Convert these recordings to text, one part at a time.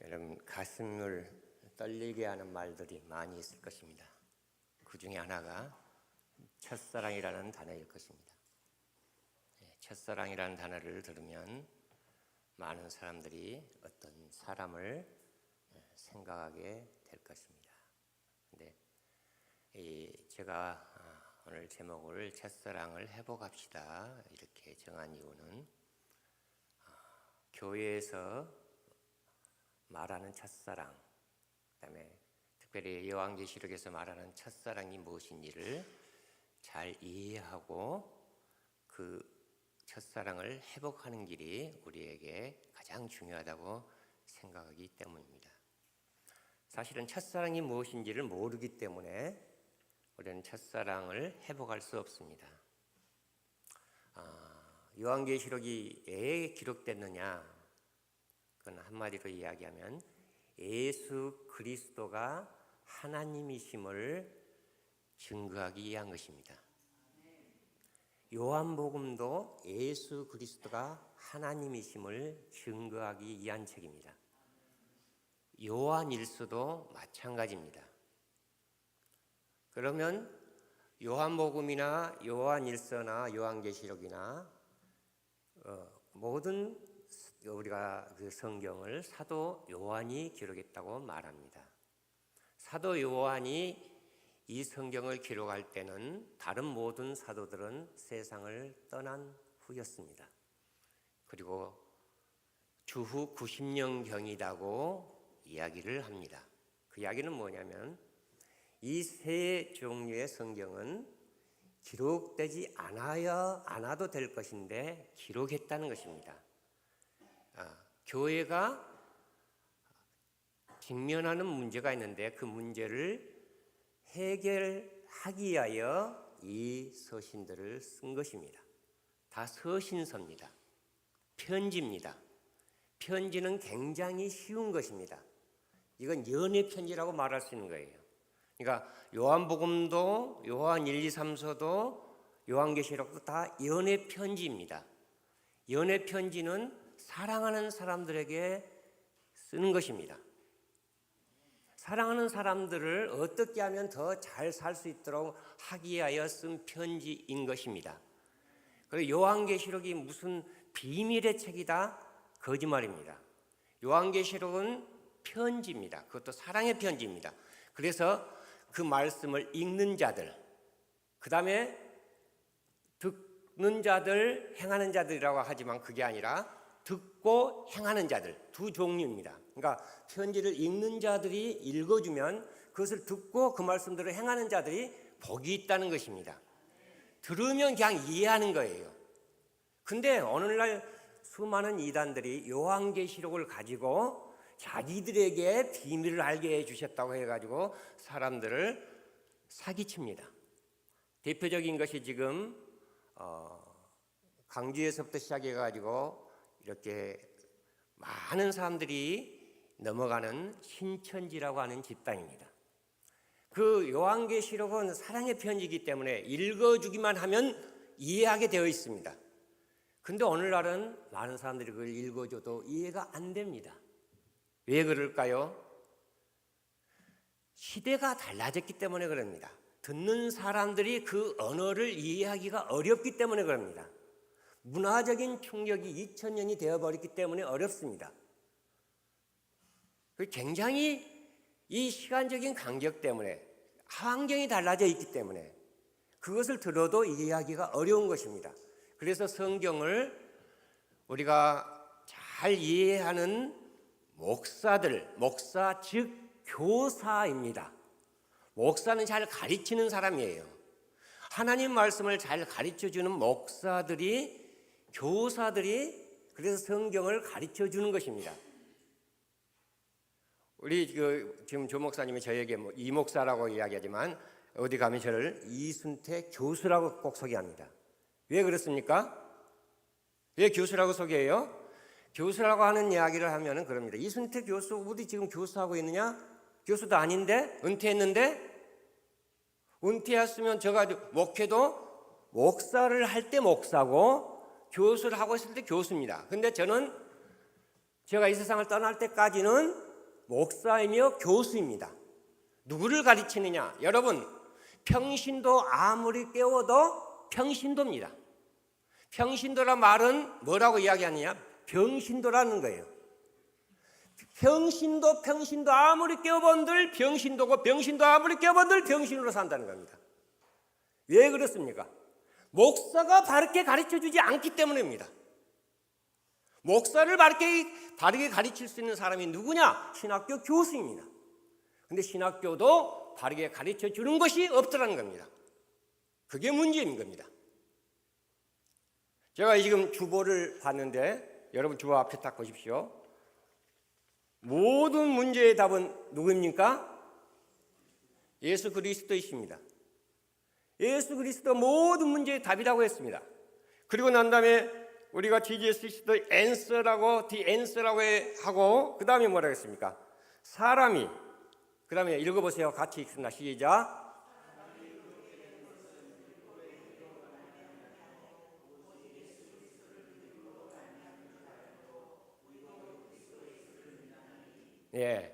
여러분, 가슴을 떨리게 하는 말들이 많이 있을 것입니다. 그 중에 하나가 첫사랑이라는 단어일 것입니다. 첫사랑이라는 단어를 들으면 많은 사람들이 어떤 사람을 생각하게 될 것입니다. 근데 제가 오늘 제목을 첫사랑을 회복합시다 이렇게 정한 이유는 교회에서 말하는 첫사랑, 그다음에 특별히 요한계시록에서 말하는 첫사랑이 무엇인지를 잘 이해하고 그 첫사랑을 회복하는 길이 우리에게 가장 중요하다고 생각하기 때문입니다. 사실은 첫사랑이 무엇인지를 모르기 때문에 우리는 첫사랑을 회복할 수 없습니다. 요한계시록이 왜 기록됐느냐? 그건 한마디로 이야기하면 예수 그리스도가 하나님이심을 증거하기 위한 것입니다. 요한복음도 예수 그리스도가 하나님이심을 증거하기 위한 책입니다. 요한일서도 마찬가지입니다. 그러면 요한복음이나 요한일서나 요한계시록이나 모든 우리가 그 성경을 사도 요한이 기록했다고 말합니다. 사도 요한이 이 성경을 기록할 때는 다른 모든 사도들은 세상을 떠난 후였습니다. 그리고 주후 90년경이라고 이야기를 합니다. 그 이야기는 뭐냐면 이 세 종류의 성경은 기록되지 않아도 될 것인데 기록했다는 것입니다. 교회가 직면하는 문제가 있는데 그 문제를 해결하기 위하여 이 서신들을 쓴 것입니다. 다 서신서입니다. 편지입니다. 편지는 굉장히 쉬운 것입니다. 이건 연애 편지라고 말할 수 있는 거예요. 그러니까 요한복음도 요한 1, 2, 3서도 요한계시록도 다 연애 편지입니다. 연애 편지는 사랑하는 사람들에게 쓰는 것입니다. 사랑하는 사람들을 어떻게 하면 더 잘 살 수 있도록 하기 위하여 쓴 편지인 것입니다. 그리고 요한계시록이 무슨 비밀의 책이다? 거짓말입니다. 요한계시록은 편지입니다. 그것도 사랑의 편지입니다. 그래서 그 말씀을 읽는 자들, 그 다음에 듣는 자들, 행하는 자들이라고 하지만 그게 아니라 듣고 행하는 자들, 두 종류입니다. 그러니까 편지를 읽는 자들이 읽어주면 그것을 듣고 그 말씀대로 행하는 자들이 복이 있다는 것입니다. 들으면 그냥 이해하는 거예요. 근데 오늘날 수많은 이단들이 요한계시록을 가지고 자기들에게 비밀을 알게 해주셨다고 해가지고 사람들을 사기칩니다. 대표적인 것이 지금 강주에서부터 시작해가지고 이렇게 많은 사람들이 넘어가는 신천지라고 하는 집단입니다. 그 요한계시록은 사랑의 편지이기 때문에 읽어주기만 하면 이해하게 되어 있습니다. 근데 오늘날은 많은 사람들이 그걸 읽어줘도 이해가 안 됩니다. 왜 그럴까요? 시대가 달라졌기 때문에 그럽니다. 듣는 사람들이 그 언어를 이해하기가 어렵기 때문에 그럽니다. 문화적인 충격이 2000년이 되어버렸기 때문에 어렵습니다. 굉장히 이 시간적인 간격 때문에 환경이 달라져 있기 때문에 그것을 들어도 이해하기가 어려운 것입니다. 그래서 성경을 우리가 잘 이해하는 목사 즉 교사입니다. 목사는 잘 가르치는 사람이에요. 하나님 말씀을 잘 가르쳐주는 목사들이, 교사들이 그래서 성경을 가르쳐주는 것입니다. 우리 지금 조 목사님이 저에게 이 목사라고 이야기하지만 어디 가면 저를 이순태 교수라고 꼭 소개합니다. 왜 그렇습니까? 왜 교수라고 소개해요? 교수라고 하는 이야기를 하면은 그럽니다. 이순태 교수 어디 지금 교수하고 있느냐? 교수도 아닌데? 은퇴했는데? 은퇴했으면 제가 목회도 목사를 할 때 목사고 교수를 하고 있을 때 교수입니다. 근데 저는 제가 이 세상을 떠날 때까지는 목사이며 교수입니다. 누구를 가르치느냐? 여러분, 평신도 아무리 깨워도 평신도입니다. 평신도란 말은 뭐라고 이야기하느냐? 병신도라는 거예요. 평신도 아무리 깨워본들 병신도고, 병신도 아무리 깨워본들 병신으로 산다는 겁니다. 왜 그렇습니까? 목사가 바르게 가르쳐주지 않기 때문입니다. 목사를 바르게 가르칠 수 있는 사람이 누구냐? 신학교 교수입니다. 근데 신학교도 바르게 가르쳐 주는 것이 없더라는 겁니다. 그게 문제인 겁니다. 제가 지금 주보를 봤는데, 여러분 주보 앞에 딱 보십시오. 모든 문제의 답은 누구입니까? 예수 그리스도이십니다. 예수 그리스도 모든 문제의 답이라고 했습니다. 그리고 난 다음에 우리가 Jesus the answer라고, the answer라고 하고, 그 다음에 뭐라고 했습니까? 사람이, 그 다음에 읽어보세요. 같이 읽습니다. 시작. 예.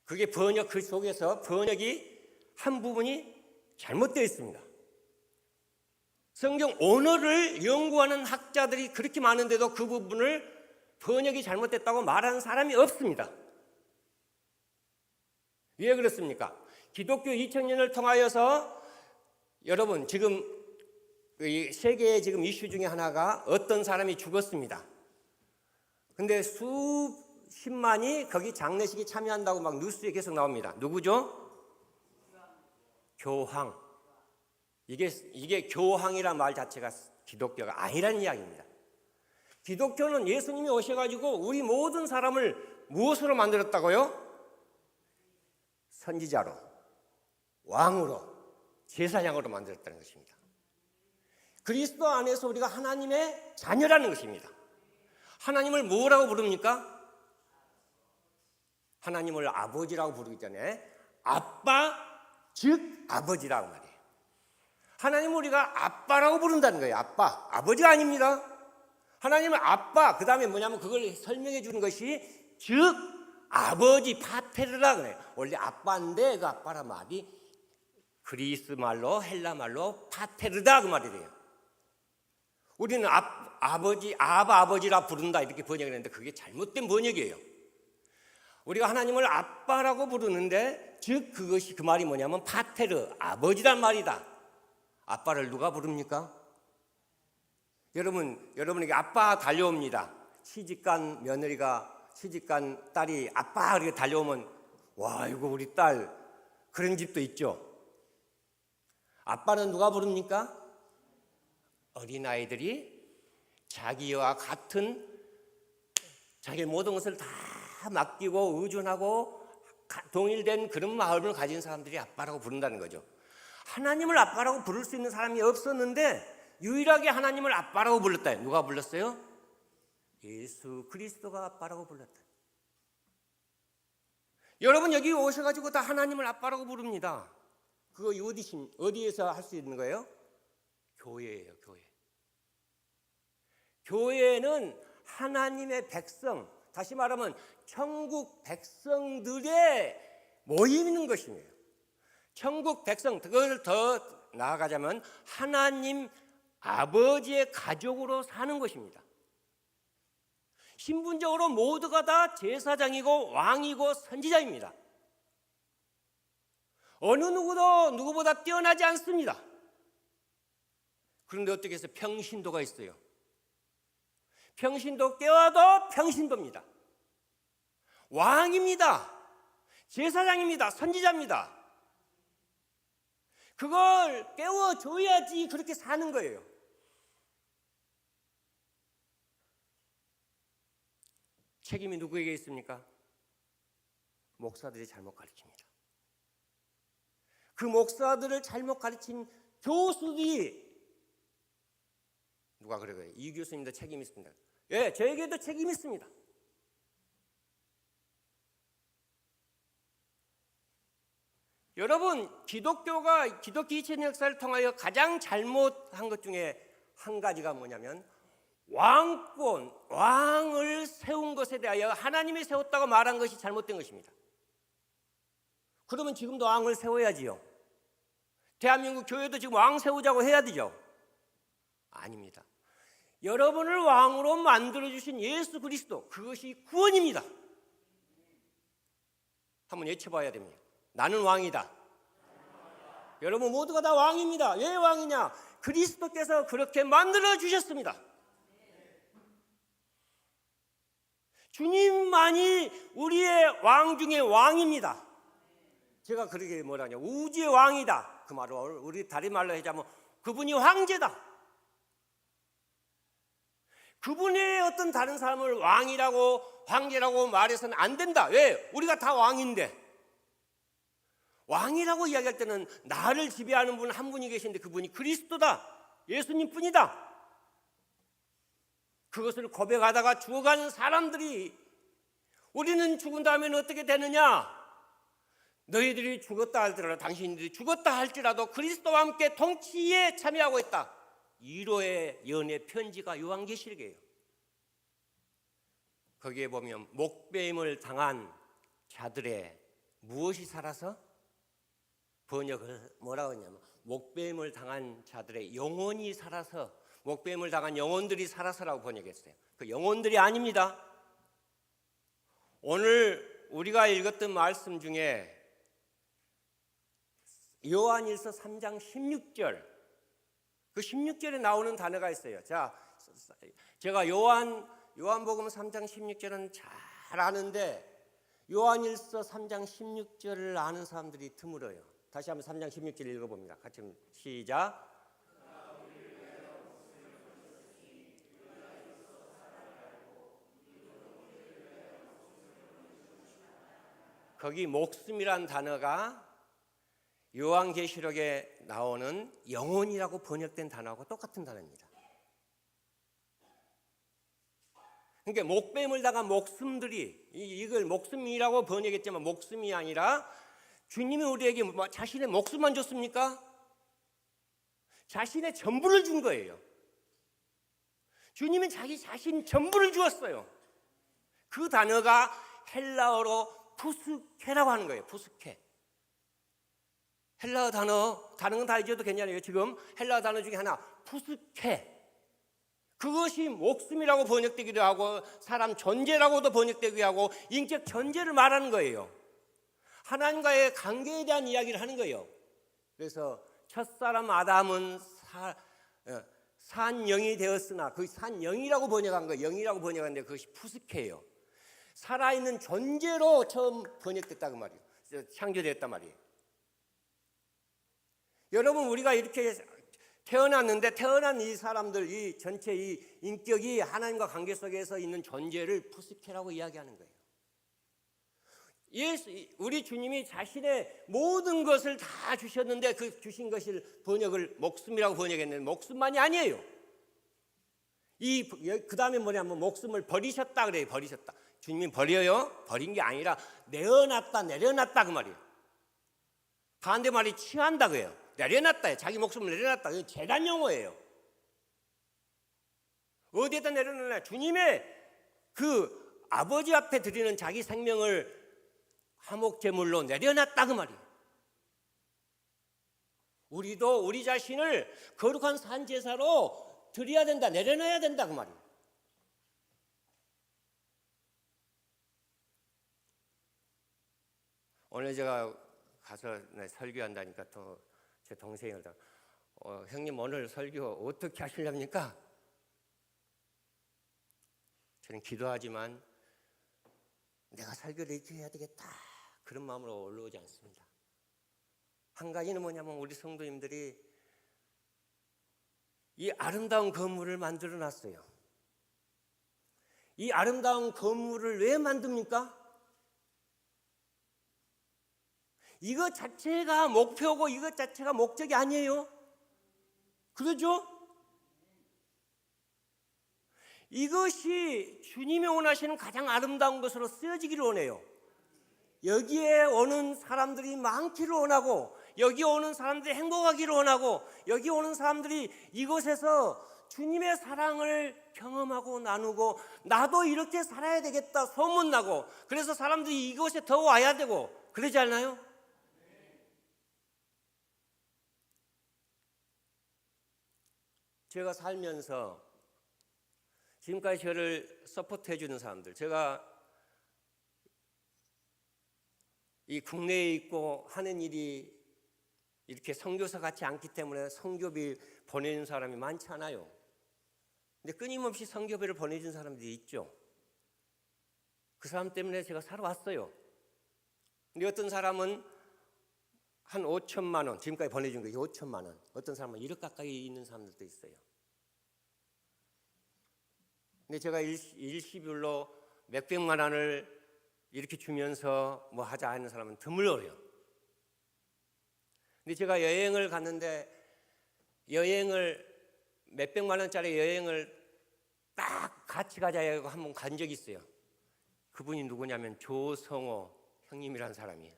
그게 그 속에서 번역이 한 부분이 잘못되어 있습니다. 성경 언어를 연구하는 학자들이 그렇게 많은데도 그 부분을 번역이 잘못됐다고 말하는 사람이 없습니다. 왜 그렇습니까? 기독교 2000년을 통하여서 여러분 지금 세계의 지금 이슈 중에 하나가 어떤 사람이 죽었습니다. 근데 수십만이 거기 장례식에 참여한다고 막 뉴스에 계속 나옵니다. 누구죠? 교황. 이게 교황이란 말 자체가 기독교가 아니라는 이야기입니다. 기독교는 예수님이 오셔가지고 우리 모든 사람을 무엇으로 만들었다고요? 선지자로, 왕으로, 제사장으로 만들었다는 것입니다. 그리스도 안에서 우리가 하나님의 자녀라는 것입니다. 하나님을 뭐라고 부릅니까? 하나님을 아버지라고 부르기 전에 아빠, 즉 아버지라고 말해요. 하나님을 우리가 아빠라고 부른다는 거예요. 아빠, 아버지가 아닙니다. 하나님은 아빠, 그 다음에 뭐냐면 그걸 설명해 주는 것이 즉 아버지, 파테르라 그래요. 원래 아빠인데 그 아빠란 말이 그리스 말로, 헬라 말로 파테르다 그 말이 돼요. 우리는 아버지라 부른다 이렇게 번역을 했는데 그게 잘못된 번역이에요. 우리가 하나님을 아빠라고 부르는데 즉 그것이 그 말이 뭐냐면 파테르, 아버지란 말이다. 아빠를 누가 부릅니까? 여러분에게 아빠 달려옵니다. 시집간 며느리가, 시집간 딸이 아빠 이렇게 달려오면 와 이거 우리 딸, 그런 집도 있죠. 아빠는 누가 부릅니까? 어린아이들이 자기와 같은 자기 모든 것을 다 맡기고 의존하고 동일된 그런 마음을 가진 사람들이 아빠라고 부른다는 거죠. 하나님을 아빠라고 부를 수 있는 사람이 없었는데 유일하게 하나님을 아빠라고 불렀다. 누가 불렀어요? 예수 그리스도가 아빠라고 불렀다. 여러분 여기 오셔가지고 다 하나님을 아빠라고 부릅니다. 그거 어디에서 할 수 있는 거예요? 교회예요. 교회. 교회는 하나님의 백성, 다시 말하면 천국 백성들의 모이는 것이에요. 천국 백성, 그걸 더 나아가자면 하나님 아버지의 가족으로 사는 것입니다. 신분적으로 모두가 다 제사장이고 왕이고 선지자입니다. 어느 누구도 누구보다 뛰어나지 않습니다. 그런데 어떻게 해서 평신도가 있어요? 평신도 깨워도 평신도입니다. 왕입니다. 제사장입니다. 선지자입니다. 그걸 깨워줘야지 그렇게 사는 거예요. 책임이 누구에게 있습니까? 목사들이 잘못 가르칩니다. 그 목사들을 잘못 가르친 교수들이 누가 그래요? 이 교수님도 책임이 있습니다. 예, 저에게도 책임이 있습니다. 여러분, 기독교가 기독교 2000년 역사를 통하여 가장 잘못한 것 중에 한 가지가 뭐냐면 왕권, 왕을 세운 것에 대하여 하나님이 세웠다고 말한 것이 잘못된 것입니다. 그러면 지금도 왕을 세워야지요. 대한민국 교회도 지금 왕 세우자고 해야 되죠. 아닙니다. 여러분을 왕으로 만들어주신 예수 그리스도, 그것이 구원입니다. 한번 외쳐봐야 됩니다. 나는 왕이다. 여러분 모두가 다 왕입니다. 왜 왕이냐? 그리스도께서 그렇게 만들어주셨습니다. 주님만이 우리의 왕 중에 왕입니다. 제가 그렇게 뭐라냐, 우주의 왕이다. 그 말을 우리 다른 말로 하자면 그분이 황제다. 그분의 어떤 다른 사람을 왕이라고 황제라고 말해서는 안 된다. 왜? 우리가 다 왕인데. 왕이라고 이야기할 때는 나를 지배하는 분 한 분이 계신데 그분이 그리스도다. 예수님 뿐이다. 그것을 고백하다가 죽어가는 사람들이 우리는 죽은 다음에는 어떻게 되느냐? 너희들이 죽었다 할지라도, 당신들이 죽었다 할지라도 그리스도와 함께 통치에 참여하고 있다. 1호의 연애 편지가 요한계시록이에요. 거기에 보면 목배임을 당한 자들의 무엇이 살아서? 번역을 뭐라고 하냐면 목배임을 당한 자들의 영혼이 살아서, 목배임을 당한 영혼들이 살아서라고 번역했어요. 그 영혼들이 아닙니다. 오늘 우리가 읽었던 말씀 중에 요한일서 3장 16절, 그 16절에 나오는 단어가 있어요. 자, 제가 요한복음 3장 16절은 잘 아는데 요한일서 3장 16절을 아는 사람들이 드물어요. 다시 한번 3장 16절 읽어봅니다. 같이 시작. 거기 목숨이란 단어가 요한계시록에 나오는 영혼이라고 번역된 단어하고 똑같은 단어입니다. 그러니까 목뱀을 당한 목숨들이, 이걸 목숨이라고 번역했지만 목숨이 아니라 주님이 우리에게 자신의 목숨만 줬습니까? 자신의 전부를 준 거예요. 주님은 자기 자신 전부를 주었어요. 그 단어가 헬라어로 푸스케라고 하는 거예요. 푸스케. 헬라어 단어, 다른 건 다 잊어도 괜찮아요. 지금 헬라어 단어 중에 하나, 푸스케. 그것이 목숨이라고 번역되기도 하고 사람 존재라고도 번역되기도 하고 인격 존재를 말하는 거예요. 하나님과의 관계에 대한 이야기를 하는 거예요. 그래서 첫사람 아담은 산영이 되었으나, 그 산영이라고 번역한 거예요. 영이라고 번역하는데 그것이 푸스케예요. 살아있는 존재로 처음 번역됐다고 말이에요. 창조됐단 말이에요. 여러분, 우리가 이렇게 태어났는데 태어난 이 사람들, 이 전체 이 인격이 하나님과 관계 속에서 있는 존재를 푸스케라고 이야기하는 거예요. 우리 주님이 자신의 모든 것을 다 주셨는데 그 주신 것을 번역을 목숨이라고 번역했는데 목숨만이 아니에요. 그 다음에 뭐냐면 목숨을 버리셨다 그래요. 버리셨다. 주님이 버려요? 버린 게 아니라 내어놨다, 내려놨다 그 말이에요. 반대 말이 취한다 그래요. 내려놨다, 자기 목숨을 내려놨다. 이거 재단 용어예요. 어디에다 내려놨냐? 주님의 그 아버지 앞에 드리는 자기 생명을 화목제물로 내려놨다 그 말이에요. 우리도 우리 자신을 거룩한 산제사로 드려야 된다, 내려놔야 된다 그 말이에요. 오늘 제가 가서 설교한다니까 또 제 동생이 형님 오늘 설교 어떻게 하시렵니까? 저는 기도하지만 내가 설교를 이렇게 해야 되겠다 그런 마음으로 올라오지 않습니다. 한 가지는 뭐냐면 우리 성도님들이 이 아름다운 건물을 만들어 놨어요. 이 아름다운 건물을 왜 만듭니까? 이것 자체가 목표고 이것 자체가 목적이 아니에요. 그러죠? 이것이 주님이 원하시는 가장 아름다운 것으로 쓰여지기를 원해요. 여기에 오는 사람들이 많기를 원하고, 여기 오는 사람들이 행복하기를 원하고, 여기 오는 사람들이 이곳에서 주님의 사랑을 경험하고 나누고 나도 이렇게 살아야 되겠다 소문나고 그래서 사람들이 이곳에 더 와야 되고 그러지 않나요? 제가 살면서 지금까지 저를 서포트해 주는 사람들, 제가 이 국내에 있고 하는 일이 이렇게 선교사 같지 않기 때문에 선교비 보내는 사람이 많지 않아요. 근데 끊임없이 선교비를 보내준 사람들이 있죠. 그 사람 때문에 제가 살아왔어요. 근데 어떤 사람은 한 5천만 원, 지금까지 보내준 거 5천만 원. 어떤 사람은 1억 가까이 있는 사람들도 있어요. 근데 제가 일시불로 몇백만 원을 이렇게 주면서 뭐 하자 하는 사람은 드물어요. 근데 제가 여행을 갔는데 여행을 몇백만 원짜리 여행을 딱 같이 가자 해서 한번 간 적이 있어요. 그분이 누구냐면 조성호 형님이라는 사람이에요.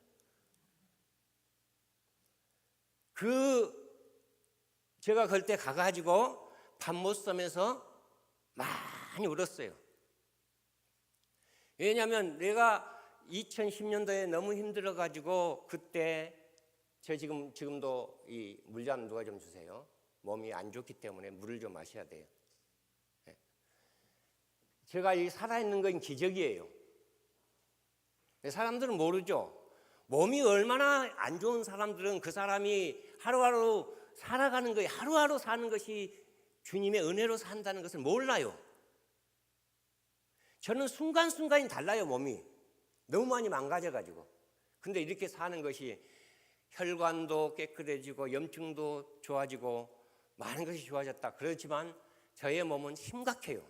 제가 그때 가가지고 밤못섬에서 많이 울었어요. 왜냐하면 내가 2010년도에 너무 힘들어가지고 그때 저 지금도 이 물 좀 누가 좀 주세요. 몸이 안 좋기 때문에 물을 좀 마셔야 돼요. 제가 이 살아있는 건 기적이에요. 사람들은 모르죠. 몸이 얼마나 안 좋은 사람들은 그 사람이 하루하루 살아가는 거예요. 하루하루 사는 것이 주님의 은혜로 산다는 것을 몰라요. 저는 순간순간이 달라요. 몸이 너무 많이 망가져가지고. 근데 이렇게 사는 것이 혈관도 깨끗해지고 염증도 좋아지고 많은 것이 좋아졌다. 그렇지만 저의 몸은 심각해요.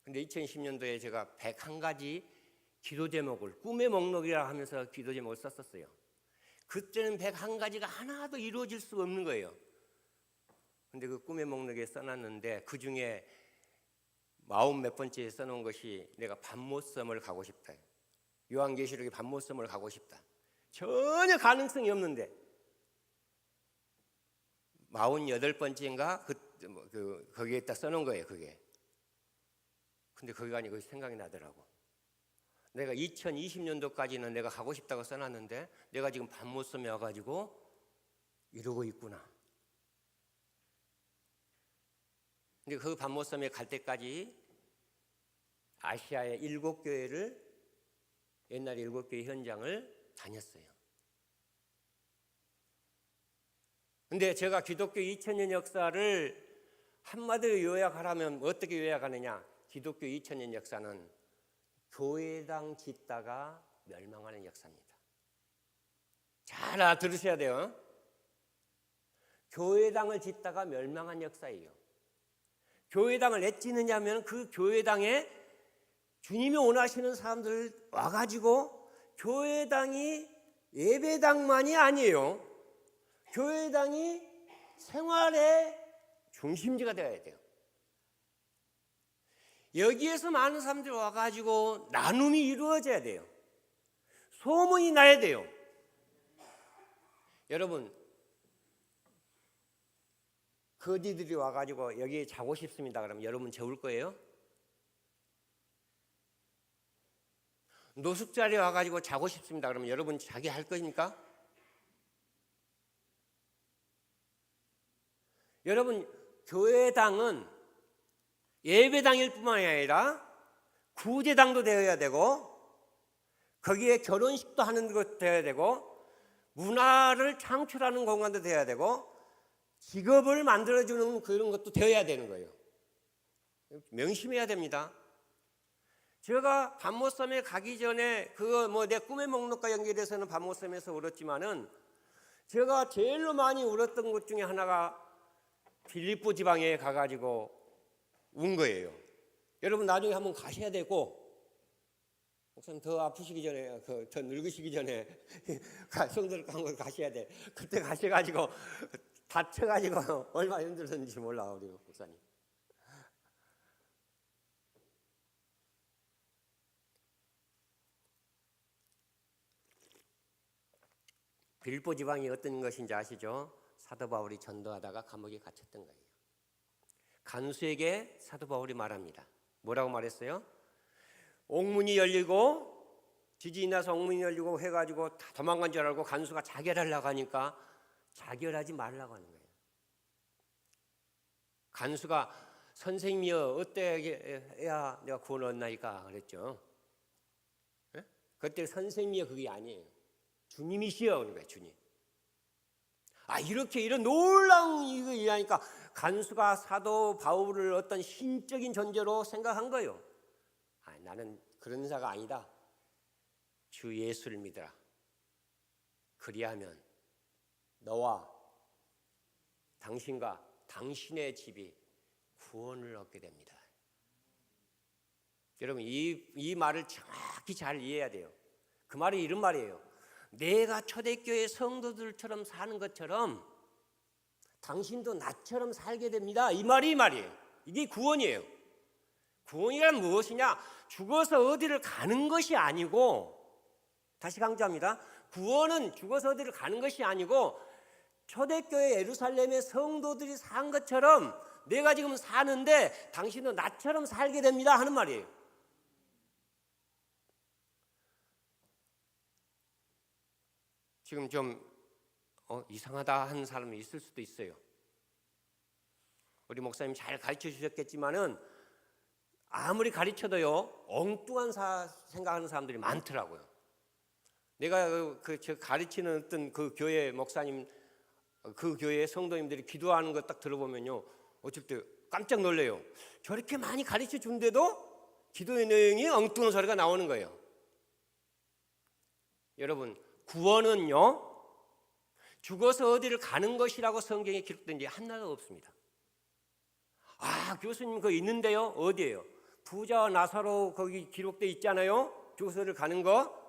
근데 2010년도에 제가 101가지 기도 제목을 꿈의 목록이라 하면서 기도 제목을 썼었어요. 그때는 101가지가 하나도 이루어질 수가 없는 거예요. 근데 그 꿈의 목록에 써놨는데 그 중에 40몇 번째에 써놓은 것이 내가 밤못섬을 가고 싶다. 요한계시록에 밤못섬을 가고 싶다. 전혀 가능성이 없는데 48번째인가 거기에다 써놓은 거예요. 그게. 근데 거기가 아니고 생각이 나더라고. 내가 2020년도까지는 내가 가고 싶다고 써놨는데 내가 지금 밤못섬에 와가지고 이러고 있구나. 근데 그 밤못섬에 갈 때까지 아시아의 7교회를 옛날 7교회 현장을 다녔어요. 근데 제가 기독교 2000년 역사를 한마디로 요약하라면 어떻게 요약하느냐? 기독교 2000년 역사는 교회당 짓다가 멸망하는 역사입니다. 잘 알아들으셔야 돼요. 교회당을 짓다가 멸망한 역사예요. 교회당을 왜 짓느냐면 그 교회당에 주님이 원하시는 사람들 와가지고 교회당이 예배당만이 아니에요. 교회당이 생활의 중심지가 되어야 돼요. 여기에서 많은 사람들이 와가지고 나눔이 이루어져야 돼요. 소문이 나야 돼요. 여러분, 거지들이 와가지고 여기에 자고 싶습니다. 그러면 여러분 재울 거예요? 노숙자리 와가지고 자고 싶습니다. 그러면 여러분 자기 할 것입니까? 여러분, 교회당은 예배당일 뿐만이 아니라 구제당도 되어야 되고 거기에 결혼식도 하는 것 되어야 되고 문화를 창출하는 공간도 되어야 되고 직업을 만들어주는 그런 것도 되어야 되는 거예요. 명심해야 됩니다. 제가 밤못섬에 가기 전에 그거 내 꿈의 목록과 연결해서는 밤못섬에서 울었지만은 제가 제일로 많이 울었던 것 중에 하나가 빌립보 지방에 가가지고 운 거예요. 여러분 나중에 한번 가셔야 되고 목사님 더 아프시기 전에 더 늙으시기 전에 성도들 한번 가셔야 돼. 그때 가셔가지고 다쳐가지고 얼마나 힘들었는지 몰라 우리 목사님. 빌립보 지방이 어떤 것인지 아시죠? 사도 바울이 전도하다가 감옥에 갇혔던 거예요. 간수에게 사도 바울이 말합니다. 뭐라고 말했어요? 옥문이 열리고 지진이 나서 옥문이 열리고 해가지고 다 도망간 줄 알고 간수가 자결하려고 하니까 자결하지 말라고 하는 거예요. 간수가 선생님이여 어때 야 내가 구원 얻나이까 그랬죠. 네? 그때 선생님이여 그게 아니에요. 주님이시여 그런 거예요. 주님. 이렇게 이런 놀라운 이거 일하니까 간수가 사도 바울을 어떤 신적인 존재로 생각한 거예요. 나는 그런 자가 아니다. 주 예수를 믿어라. 그리하면 너와 당신과 당신의 집이 구원을 얻게 됩니다. 여러분 이 말을 정확히 잘 이해해야 돼요. 그 말이 이런 말이에요. 내가 초대교회 성도들처럼 사는 것처럼 당신도 나처럼 살게 됩니다. 이 말이에요. 이게 구원이에요. 구원이란 무엇이냐? 죽어서 어디를 가는 것이 아니고, 다시 강조합니다. 구원은 죽어서 어디를 가는 것이 아니고 초대교회 예루살렘의 성도들이 산 것처럼 내가 지금 사는데 당신도 나처럼 살게 됩니다 하는 말이에요. 지금 좀 이상하다 하는 사람이 있을 수도 있어요. 우리 목사님 잘 가르쳐 주셨겠지만은 아무리 가르쳐도요 엉뚱한 생각하는 사람들이 많더라고요. 내가 저 가르치는 어떤 그 교회 목사님, 그 교회 성도님들이 기도하는 거 딱 들어보면요 어쩔 때 깜짝 놀래요. 저렇게 많이 가르쳐 준데도 기도의 내용이 엉뚱한 소리가 나오는 거예요. 여러분 구원은요 죽어서 어디를 가는 것이라고 성경에 기록된 게 하나도 없습니다. 교수님 그거 있는데요. 어디예요? 부자와 나사로 거기 기록돼 있잖아요. 죽어서 어디를 가는 거.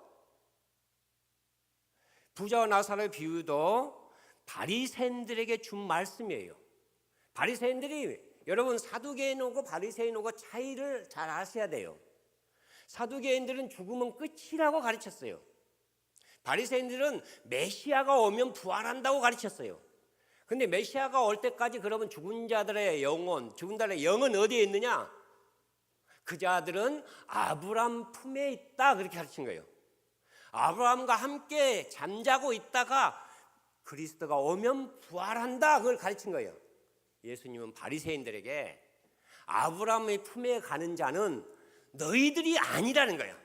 부자와 나사로의 비유도 바리새인들에게 준 말씀이에요. 바리새인들이 여러분 사두개인하고 바리새인하고 차이를 잘 아셔야 돼요. 사두개인들은 죽으면 끝이라고 가르쳤어요. 바리새인들은 메시아가 오면 부활한다고 가르쳤어요. 근데 메시아가 올 때까지 그러면 죽은 자들의 영혼, 죽은 자들의 영은 어디에 있느냐? 그 자들은 아브라함 품에 있다 그렇게 가르친 거예요. 아브라함과 함께 잠자고 있다가 그리스도가 오면 부활한다 그걸 가르친 거예요. 예수님은 바리새인들에게 아브라함의 품에 가는 자는 너희들이 아니라는 거예요.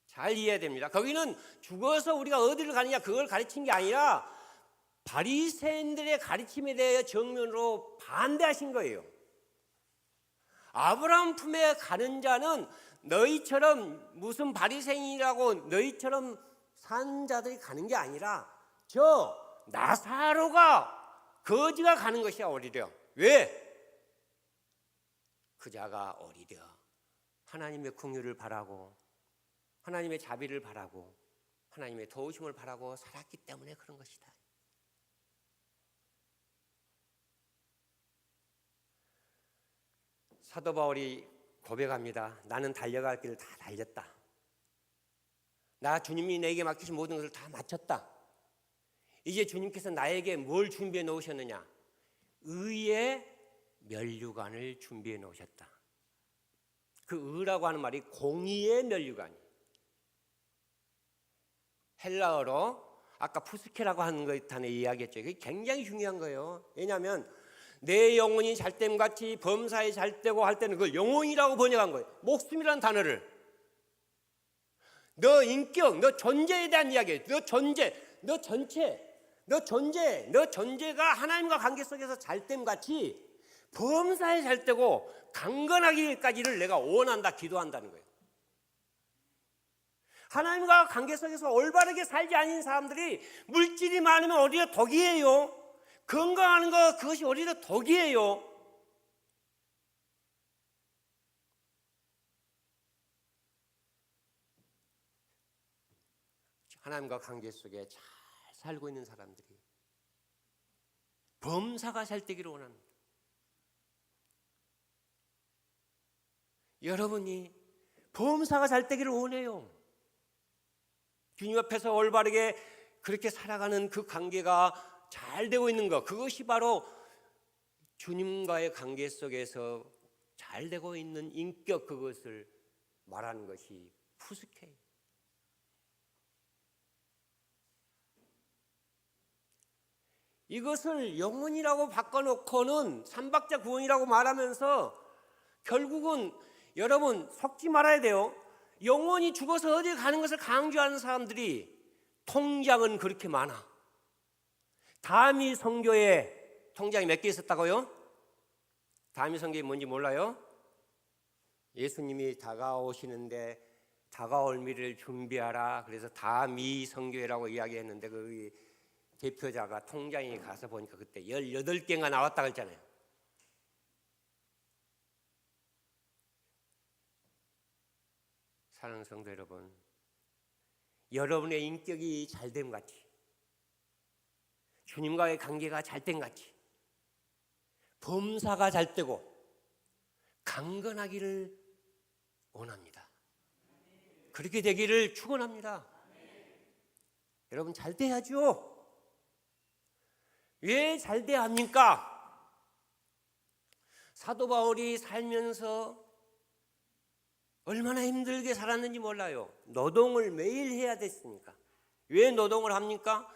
잘 이해해야 됩니다. 거기는 죽어서 우리가 어디를 가느냐 그걸 가르친 게 아니라 바리새인들의 가르침에 대해 정면으로 반대하신 거예요. 아브라함 품에 가는 자는 너희처럼 무슨 바리새인이라고 너희처럼 산 자들이 가는 게 아니라 저 나사로가 거지가 가는 것이야 오히려. 왜? 그 자가 오히려 하나님의 긍휼을 바라고 하나님의 자비를 바라고 하나님의 도우심을 바라고 살았기 때문에 그런 것이다. 사도 바울이 고백합니다. 나는 달려갈 길을 다 달렸다. 나 주님이 내게 맡기신 모든 것을 다 마쳤다. 이제 주님께서 나에게 뭘 준비해 놓으셨느냐? 의의 면류관을 준비해 놓으셨다. 그 의라고 하는 말이 공의의 면류관이에요. 헬라어로 아까 푸스케라고 하는 것에 대해 이야기했죠. 이게 굉장히 중요한 거예요. 왜냐하면 내 영혼이 잘됨같이 범사에 잘되고 할 때는 그걸 영혼이라고 번역한 거예요. 목숨이라는 단어를. 너 인격, 너 존재에 대한 이야기예요. 너 존재, 너 전체, 너 존재가 하나님과 관계 속에서 잘됨같이 범사에 잘되고 강건하기까지를 내가 원한다, 기도한다는 거예요. 하나님과 관계 속에서 올바르게 살지 않은 사람들이 물질이 많으면 오히려 덕이에요. 건강하는 거 그것이 오히려 덕이에요. 하나님과 관계 속에 잘 살고 있는 사람들이 범사가 잘 되기를 원합니다. 여러분이 범사가 잘 되기를 원해요. 주님 앞에서 올바르게 그렇게 살아가는 그 관계가 잘 되고 있는 것, 그것이 바로 주님과의 관계 속에서 잘 되고 있는 인격, 그것을 말하는 것이 푸스케예요. 이것을 영혼이라고 바꿔놓고는 삼박자 구원이라고 말하면서 결국은 여러분 속지 말아야 돼요. 영혼이 죽어서 어디 가는 것을 강조하는 사람들이 통장은 그렇게 많아. 다미 선교에 통장이 몇 개 있었다고요? 다미 선교가 뭔지 몰라요? 예수님이 다가오시는데 다가올 미를 준비하라. 그래서 다미 선교회라고 이야기했는데 그 대표자가 통장에 가서 보니까 그때 18개가 나왔다고 했잖아요. 사랑하는 성도 여러분, 여러분의 인격이 잘됨 같이, 주님과의 관계가 잘된 같이, 범사가 잘 되고 강건하기를 원합니다. 그렇게 되기를 축원합니다. 여러분 잘 돼야죠. 왜 잘 돼야 합니까? 사도 바울이 살면서 얼마나 힘들게 살았는지 몰라요. 노동을 매일 해야 됐으니까. 왜 노동을 합니까?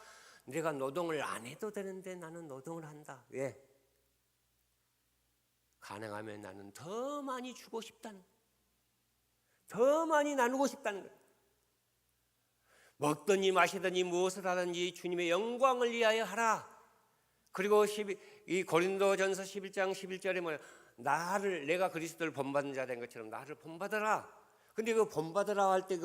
내가 노동을 안 해도 되는데 나는 노동을 한다. 왜? 가능하면 나는 더 많이 주고 싶다는 거예요. 더 많이 나누고 싶다는 거예요. 먹든지 마시든지 무엇을 하든지 주님의 영광을 위하여 하라. 그리고 이 고린도전서 11장 11절에 뭐예요? 내가 그리스도를 본받는 자 된 것처럼 나를 본받아라. 근데 그 본받으라 할 때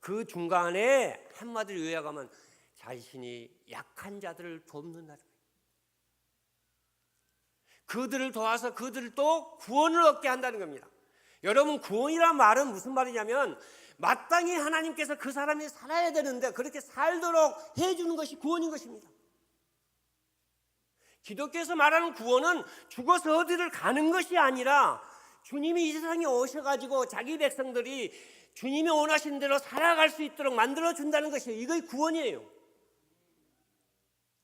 그 중간에 한마디를 요약하면 자신이 약한 자들을 돕는다. 그들을 도와서 그들도 구원을 얻게 한다는 겁니다. 여러분, 구원이란 말은 무슨 말이냐면 마땅히 하나님께서 그 사람이 살아야 되는데 그렇게 살도록 해주는 것이 구원인 것입니다. 기독교에서 말하는 구원은 죽어서 어디를 가는 것이 아니라 주님이 이 세상에 오셔가지고 자기 백성들이 주님이 원하신 대로 살아갈 수 있도록 만들어준다는 것이에요. 이것이 구원이에요.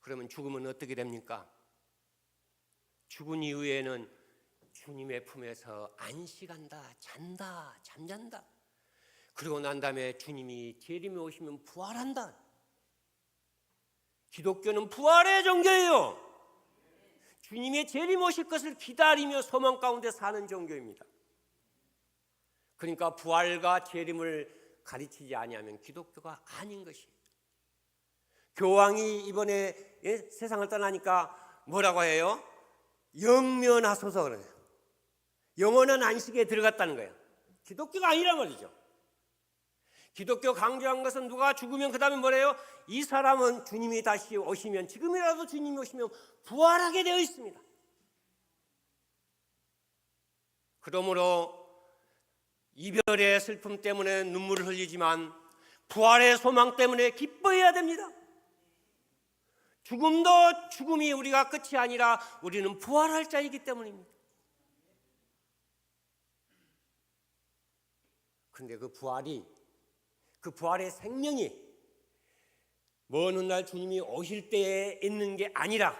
그러면 죽으면 어떻게 됩니까? 죽은 이후에는 주님의 품에서 안식한다, 잔다, 잠잔다. 그리고 난 다음에 주님이 재림에 오시면 부활한다. 기독교는 부활의 종교예요. 주님의 재림 오실 것을 기다리며 소망 가운데 사는 종교입니다. 그러니까 부활과 재림을 가르치지 아니하면 기독교가 아닌 것이에요. 교황이 이번에 세상을 떠나니까 뭐라고 해요? 영면하소서 그래요. 영원한 안식에 들어갔다는 거예요. 기독교가 아니란 말이죠. 기독교 강조한 것은 누가 죽으면 그 다음에 뭐래요? 이 사람은 주님이 다시 오시면, 지금이라도 주님이 오시면 부활하게 되어 있습니다. 그러므로 이별의 슬픔 때문에 눈물을 흘리지만 부활의 소망 때문에 기뻐해야 됩니다. 죽음도 죽음이 우리가 끝이 아니라 우리는 부활할 자이기 때문입니다. 그런데 그 부활의 생명이 먼 훗날 주님이 오실 때에 있는 게 아니라,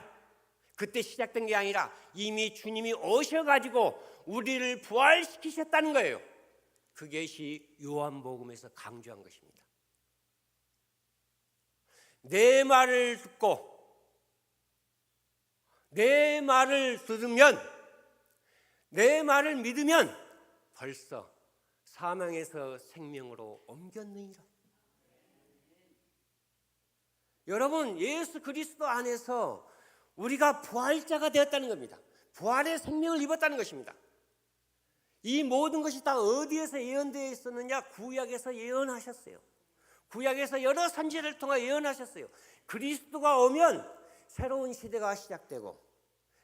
그때 시작된 게 아니라 이미 주님이 오셔가지고 우리를 부활시키셨다는 거예요. 그것이 요한복음에서 강조한 것입니다. 내 말을 듣고 내 말을 들으면, 내 말을 믿으면 벌써 사망에서 생명으로 옮겼느니라. 여러분, 예수 그리스도 안에서 우리가 부활자가 되었다는 겁니다. 부활의 생명을 입었다는 것입니다. 이 모든 것이 다 어디에서 예언되어 있었느냐? 구약에서 예언하셨어요. 구약에서 여러 선지자를 통해 예언하셨어요. 그리스도가 오면 새로운 시대가 시작되고,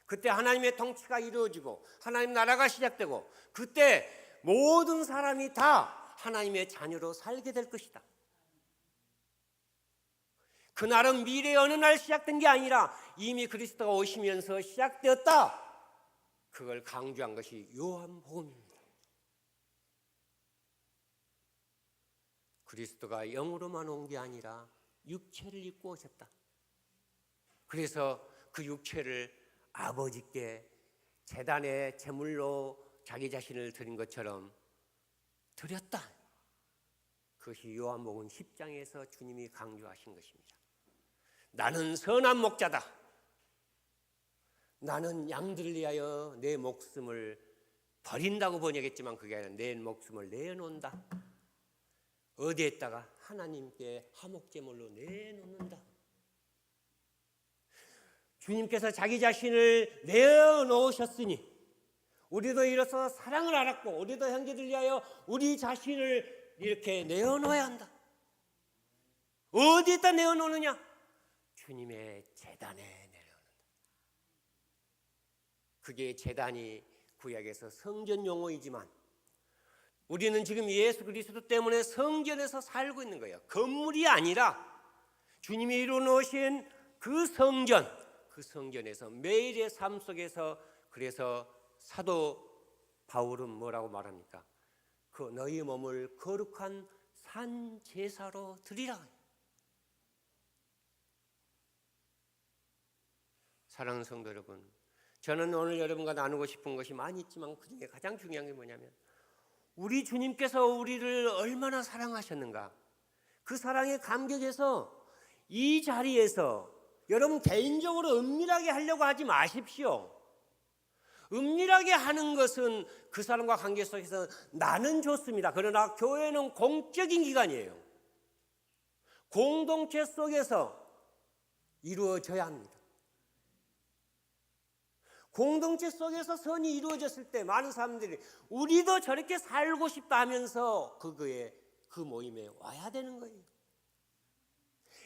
그때 하나님의 통치가 이루어지고 하나님 나라가 시작되고, 그때 모든 사람이 다 하나님의 자녀로 살게 될 것이다. 그날은 미래의 어느 날 시작된 게 아니라 이미 그리스도가 오시면서 시작되었다. 그걸 강조한 것이 요한복음입니다. 그리스도가 영으로만 온 게 아니라 육체를 입고 오셨다. 그래서 그 육체를 아버지께 제단에 제물로 자기 자신을 드린 것처럼 드렸다. 그것이 요한복음 10장에서 주님이 강조하신 것입니다. 나는 선한 목자다. 나는 양들을 위하여 내 목숨을 버린다고 번역했지만 그게 아니라 내 목숨을 내놓는다. 어디에다가? 하나님께 화목제물로 내놓는다. 주님께서 자기 자신을 내어놓으셨으니 우리도 이로써 사랑을 알았고 우리도 형제들 위하여 우리 자신을 이렇게 내어놓아야 한다. 어디에다 내어놓느냐? 주님의 제단에 내려놓는다. 그게 제단이 구약에서 성전 용어이지만 우리는 지금 예수 그리스도 때문에 성전에서 살고 있는 거예요. 건물이 아니라 주님이 이루어놓으신 그 성전, 그 성전에서 매일의 삶 속에서, 그래서 사도 바울은 뭐라고 말합니까? 그 너희 몸을 거룩한 산 제사로 드리라. 사랑하는 성도 여러분, 저는 오늘 여러분과 나누고 싶은 것이 많이 있지만 그중에 가장 중요한 게 뭐냐면 우리 주님께서 우리를 얼마나 사랑하셨는가, 그 사랑에 감격해서 이 자리에서 여러분 개인적으로 은밀하게 하려고 하지 마십시오. 은밀하게 하는 것은 그 사람과 관계 속에서 나는 좋습니다. 그러나 교회는 공적인 기관이에요. 공동체 속에서 이루어져야 합니다. 공동체 속에서 선이 이루어졌을 때 많은 사람들이 우리도 저렇게 살고 싶다 하면서 그 모임에 와야 되는 거예요.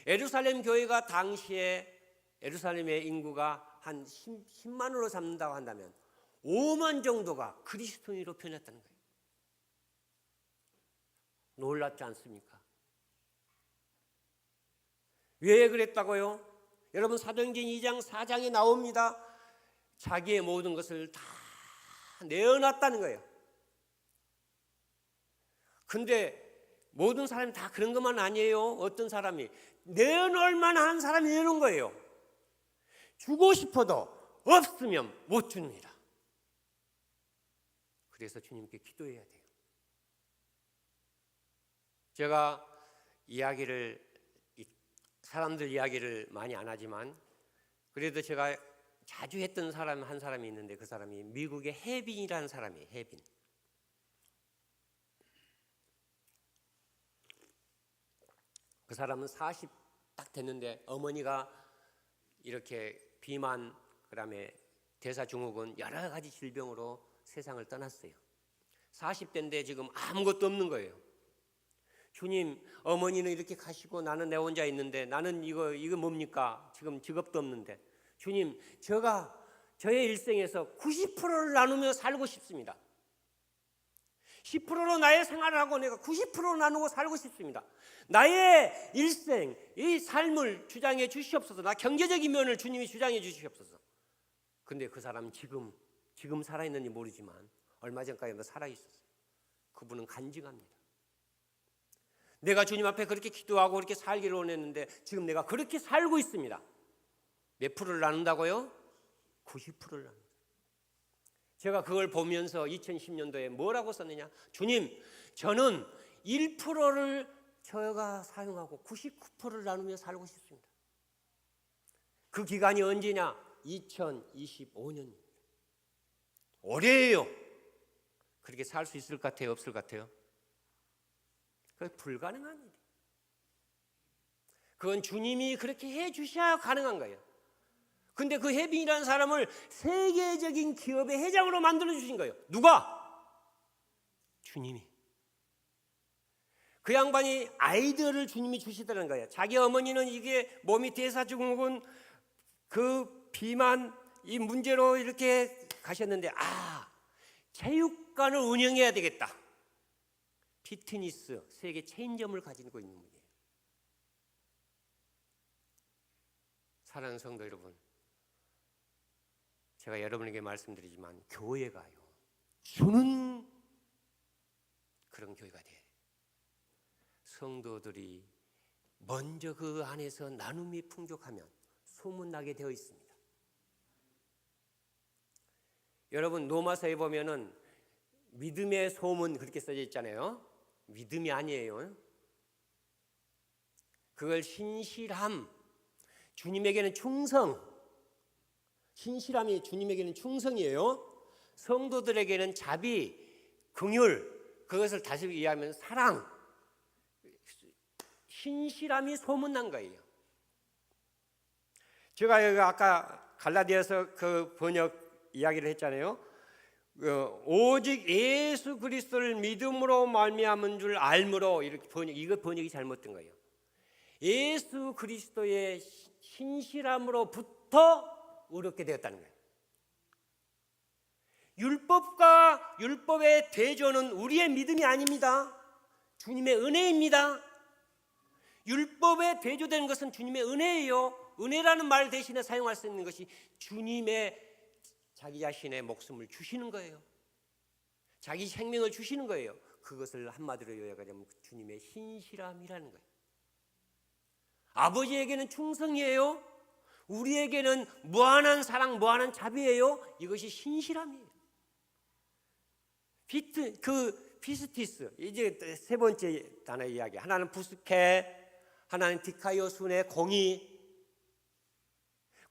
예루살렘 교회가 당시에 예루살렘의 인구가 한 10만으로 잡는다고 한다면 5만 정도가 그리스도인으로 변했다는 거예요. 놀랍지 않습니까? 왜 그랬다고요? 여러분 사도행전 2장 4장에 나옵니다. 자기의 모든 것을 다 내어놨다는 거예요. 근데 모든 사람이 다 그런 것만 아니에요. 어떤 사람이 내어놓을 만한 사람이 내놓은 거예요. 주고 싶어도 없으면 못 줍니다. 그래서 주님께 기도해야 돼요. 제가 사람들 이야기를 많이 안 하지만 그래도 제가 자주 했던 사람 한 사람이 있는데 그 사람이 미국의 해빈이라는 사람이에요. 해빈. 그 사람은 40 딱 됐는데 어머니가 이렇게 비만, 그다음에 대사증후군 여러 가지 질병으로 세상을 떠났어요. 40대인데 지금 아무것도 없는 거예요. 주님, 어머니는 이렇게 가시고 나는 내 혼자 있는데 나는 이거 뭡니까? 지금 직업도 없는데 주님, 저의 일생에서 90%를 나누며 살고 싶습니다. 10%로 나의 생활을 하고 내가 90% 나누고 살고 싶습니다. 나의 일생, 이 삶을 주장해 주시옵소서. 나 경제적인 면을 주님이 주장해 주시옵소서. 근데 그 사람 지금 살아있는지 모르지만 얼마 전까지 살아있었어요. 그분은 간증합니다. 내가 주님 앞에 그렇게 기도하고 그렇게 살기를 원했는데 지금 내가 그렇게 살고 있습니다. 몇 프로를 나눈다고요? 90%를 나눈다. 제가 그걸 보면서 2010년도에 뭐라고 썼느냐? 주님, 저는 1%를 저가 사용하고 99%를 나누며 살고 싶습니다. 그 기간이 언제냐? 2025년입니다. 올해예요. 그렇게 살 수 있을 것 같아요? 없을 것 같아요? 그건 불가능한 일이에요. 그건 주님이 그렇게 해 주셔야 가능한 거예요. 근데 그 해빈이라는 사람을 세계적인 기업의 회장으로 만들어 주신 거예요. 누가? 주님이. 그 양반이 아이디어를 주님이 주시더라는 거예요. 자기 어머니는 이게 몸이 대사증후군, 그 비만 이 문제로 이렇게 가셨는데 체육관을 운영해야 되겠다. 피트니스 세계 체인점을 가지고 있는 분이에요. 사랑하는 성도 여러분, 제가 여러분에게 말씀드리지만 교회가요, 주는 그런 교회가 돼요. 성도들이 먼저 그 안에서 나눔이 풍족하면 소문나게 되어 있습니다. 여러분 로마서에 보면은 믿음의 소문 그렇게 써져 있잖아요. 믿음이 아니에요. 그걸 신실함, 주님에게는 충성, 신실함이 주님에게는 충성이에요. 성도들에게는 자비, 긍휼, 그것을 다시 이해하면 사랑, 신실함이 소문난 거예요. 제가 여기 아까 갈라디아서 그 번역 이야기를 했잖아요. 오직 예수 그리스도를 믿음으로 말미암은 줄 알므로, 이렇게 이거 번역이 잘못된 거예요. 예수 그리스도의 신실함으로부터 의롭게 되었다는 거예요. 율법과 율법의 대조는 우리의 믿음이 아닙니다. 주님의 은혜입니다. 율법에 대조되는 것은 주님의 은혜예요. 은혜라는 말 대신에 사용할 수 있는 것이 주님의 자기 자신의 목숨을 주시는 거예요. 자기 생명을 주시는 거예요. 그것을 한마디로 요약하자면 주님의 신실함이라는 거예요. 아버지에게는 충성이에요. 우리에게는 무한한 사랑, 무한한 자비예요. 이것이 신실함이에요. 피스티스, 이제 세 번째 단어 이야기. 하나는 부스케, 하나는 디카이오순의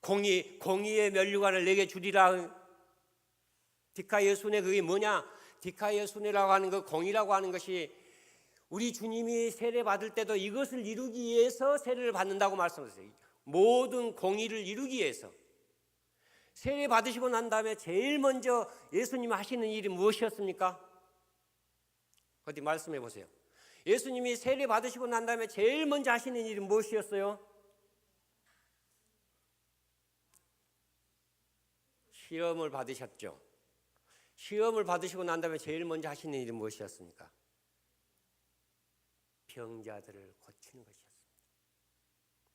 공의의 면류관을 내게 주리라. 디카이오순의 그게 뭐냐? 디카이오순이라고 하는 그 공의라고 하는 것이 우리 주님이 세례 받을 때도 이것을 이루기 위해서 세례를 받는다고 말씀하셨어요. 모든 공의를 이루기 위해서. 세례 받으시고 난 다음에 제일 먼저 예수님이 하시는 일이 무엇이었습니까? 어디 말씀해 보세요. 예수님이 세례 받으시고 난 다음에 제일 먼저 하시는 일이 무엇이었어요? 시험을 받으셨죠. 시험을 받으시고 난 다음에 제일 먼저 하시는 일이 무엇이었습니까? 병자들을 고치는 것이었습니다.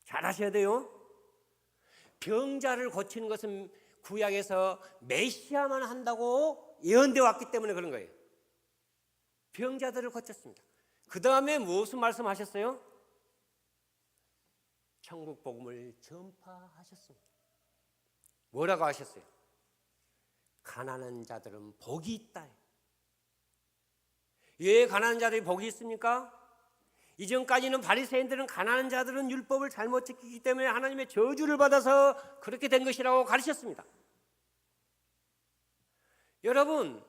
잘하셔야 돼요. 병자를 고치는 것은 구약에서 메시아만 한다고 예언되어 왔기 때문에 그런 거예요. 병자들을 고쳤습니다. 그 다음에 무슨 말씀하셨어요? 천국 복음을 전파하셨습니다. 뭐라고 하셨어요? 가난한 자들은 복이 있다. 왜 가난한 자들이 복이 있습니까? 이전까지는 바리새인들은 가난한 자들은 율법을 잘못 지키기 때문에 하나님의 저주를 받아서 그렇게 된 것이라고 가르쳤습니다. 여러분,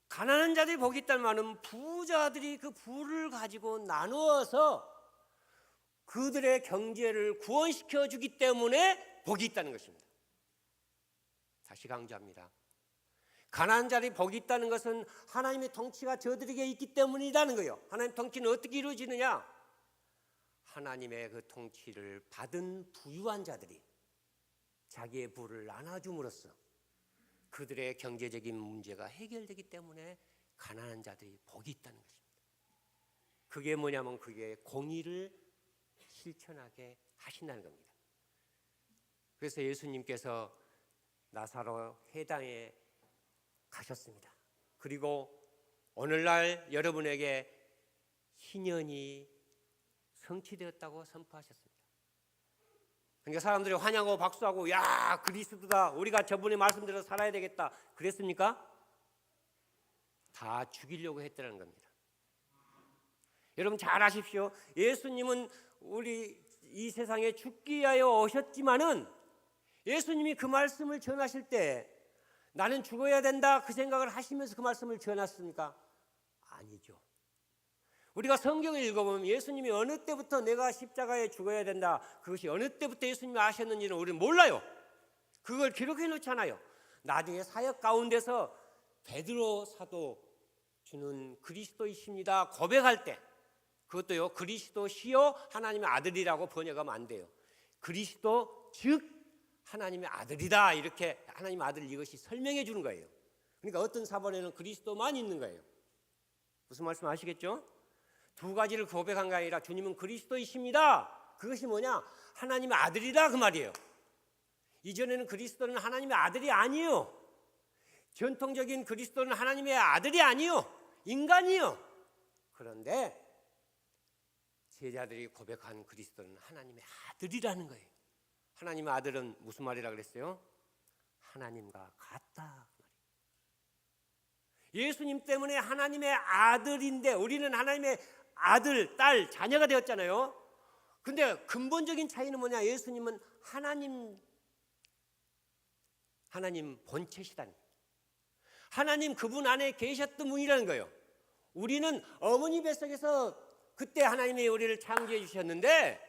가난한 자들이 복이 있다는 말은 부자들이 그 부를 가지고 나누어서 그들의 경제를 구원시켜 주기 때문에 복이 있다는 것입니다. 다시 강조합니다. 가난한 자들이 복이 있다는 것은 하나님의 통치가 저들에게 있기 때문이라는 거예요. 하나님의 통치는 어떻게 이루어지느냐? 하나님의 그 통치를 받은 부유한 자들이 자기의 부를 나눠줌으로써 그들의 경제적인 문제가 해결되기 때문에 가난한 자들이 복이 있다는 것입니다. 그게 뭐냐면 그게 공의를 실천하게 하신다는 겁니다. 그래서 예수님께서 나사로 회당에 가셨습니다. 그리고 오늘날 여러분에게 희년이 성취되었다고 선포하셨습니다. 그러니까 사람들이 환영하고 박수하고 야 그리스도다, 우리가 저번에 말씀대로 살아야 되겠다 그랬습니까? 다 죽이려고 했다는 겁니다. 여러분 잘 아십시오. 예수님은 우리 이 세상에 죽기 위하여 오셨지만은 예수님이 그 말씀을 전하실 때 나는 죽어야 된다 그 생각을 하시면서 그 말씀을 전했습니까? 아니죠. 우리가 성경을 읽어보면 예수님이 어느 때부터 내가 십자가에 죽어야 된다, 그것이 어느 때부터 예수님이 아셨는지는 우리는 몰라요. 그걸 기록해 놓잖아요. 나중에 사역 가운데서 베드로 사도 주는 그리스도이십니다 고백할 때, 그것도요 그리스도시요 하나님의 아들이라고 번역하면 안 돼요. 그리스도 즉 하나님의 아들이다, 이렇게 하나님의 아들 이것이 설명해 주는 거예요. 그러니까 어떤 사본에는 그리스도만 있는 거예요. 무슨 말씀 아시겠죠? 두 가지를 고백한 게 아니라 주님은 그리스도이십니다, 그것이 뭐냐? 하나님의 아들이다 그 말이에요. 이전에는 그리스도는 하나님의 아들이 아니에요. 전통적인 그리스도는 하나님의 아들이 아니에요. 인간이에요. 그런데 제자들이 고백한 그리스도는 하나님의 아들이라는 거예요. 하나님의 아들은 무슨 말이라 그랬어요? 하나님과 같다 그 말이에요. 예수님 때문에 하나님의 아들인데 우리는 하나님의 아들, 딸, 자녀가 되었잖아요. 근데 근본적인 차이는 뭐냐? 예수님은 하나님 본체시다는 거예요. 하나님 그분 안에 계셨던 분이라는 거예요. 우리는 어머니 뱃속에서 그때 하나님이 우리를 창조해 주셨는데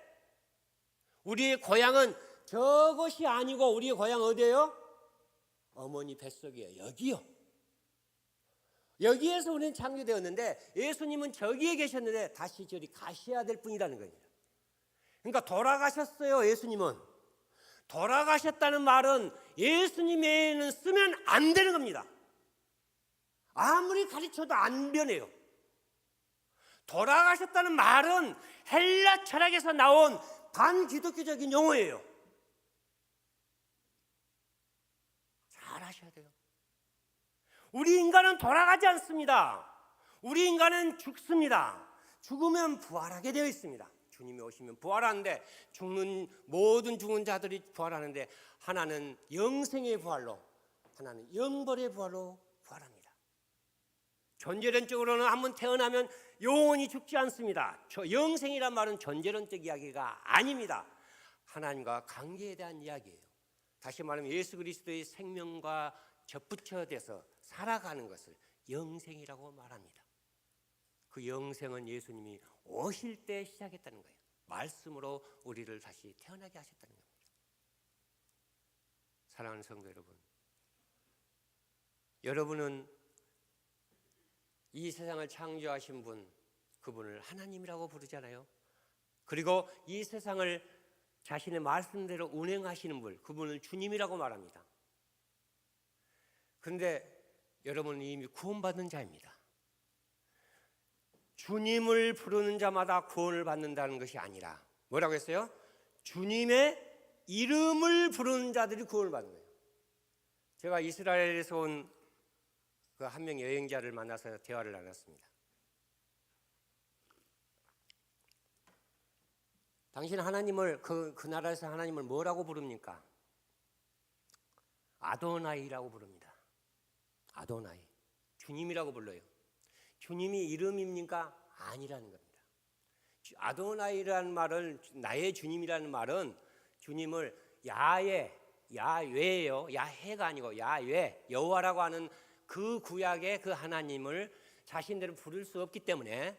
우리의 고향은 저것이 아니고 우리의 고향 어디예요? 어머니 뱃속이에요. 여기요. 여기에서 우리는 창조되었는데 예수님은 저기에 계셨는데 다시 저리 가셔야 될 분이라는 거예요. 그러니까 돌아가셨어요. 예수님은. 돌아가셨다는 말은 예수님 외에는 쓰면 안 되는 겁니다. 아무리 가르쳐도 안 변해요. 돌아가셨다는 말은 헬라 철학에서 나온 반기독교적인 용어예요. 잘 아셔야 돼요. 우리 인간은 돌아가지 않습니다. 우리 인간은 죽습니다. 죽으면 부활하게 되어 있습니다. 주님이 오시면 부활하는데 모든 죽은 자들이 부활하는데 하나는 영생의 부활로, 하나는 영벌의 부활로 부활합니다. 존재론적으로는 한번 태어나면 영원히 죽지 않습니다. 영생이란 말은 존재론적 이야기가 아닙니다. 하나님과 관계에 대한 이야기예요. 다시 말하면 예수 그리스도의 생명과 접붙여져서 살아가는 것을 영생이라고 말합니다. 그 영생은 예수님이 오실 때 시작했다는 거예요. 말씀으로 우리를 다시 태어나게 하셨다는 겁니다. 사랑하는 성도 여러분, 여러분은 이 세상을 창조하신 분, 그분을 하나님이라고 부르잖아요. 그리고 이 세상을 자신의 말씀대로 운행하시는 분, 그분을 주님이라고 말합니다. 그런데 여러분은 이미 구원받은 자입니다. 주님을 부르는 자마다 구원을 받는다는 것이 아니라 뭐라고 했어요? 주님의 이름을 부르는 자들이 구원을 받는 거예요. 제가 이스라엘에서 온 그 한 명 여행자를 만나서 대화를 나눴습니다. 당신 하나님을 그 나라에서 하나님을 뭐라고 부릅니까? 아도나이라고 부릅니다. 아도나이. 주님이라고 불러요. 주님이 이름입니까? 아니라는 겁니다. 아도나이라는 말은, 나의 주님이라는 말은 주님을 야훼예요. 야훼가 아니고 야훼, 여호와라고 하는 그 구약의 그 하나님을 자신들은 부를 수 없기 때문에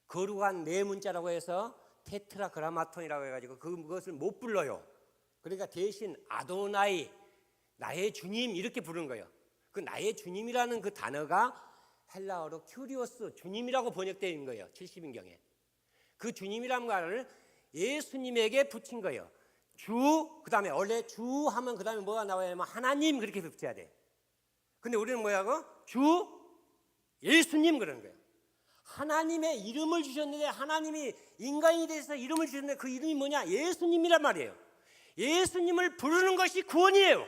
거룩한 네 문자라고 해서 테트라그라마톤이라고 해가지고 그것을 못 불러요. 그러니까 대신 아도나이, 나의 주님 이렇게 부르는 거예요. 그 나의 주님이라는 그 단어가 헬라어로 큐리오스, 주님이라고 번역되어 있는 거예요. 70인경에. 그 주님이라는 말을 예수님에게 붙인 거예요. 주, 그 다음에 원래 주 하면 그 다음에 뭐가 나와야 하면 하나님 그렇게 붙여야 돼. 근데 우리는 뭐라고? 주, 예수님 그러는 거예요. 하나님의 이름을 주셨는데 하나님이 인간이 돼서 이름을 주셨는데 그 이름이 뭐냐? 예수님이란 말이에요. 예수님을 부르는 것이 구원이에요.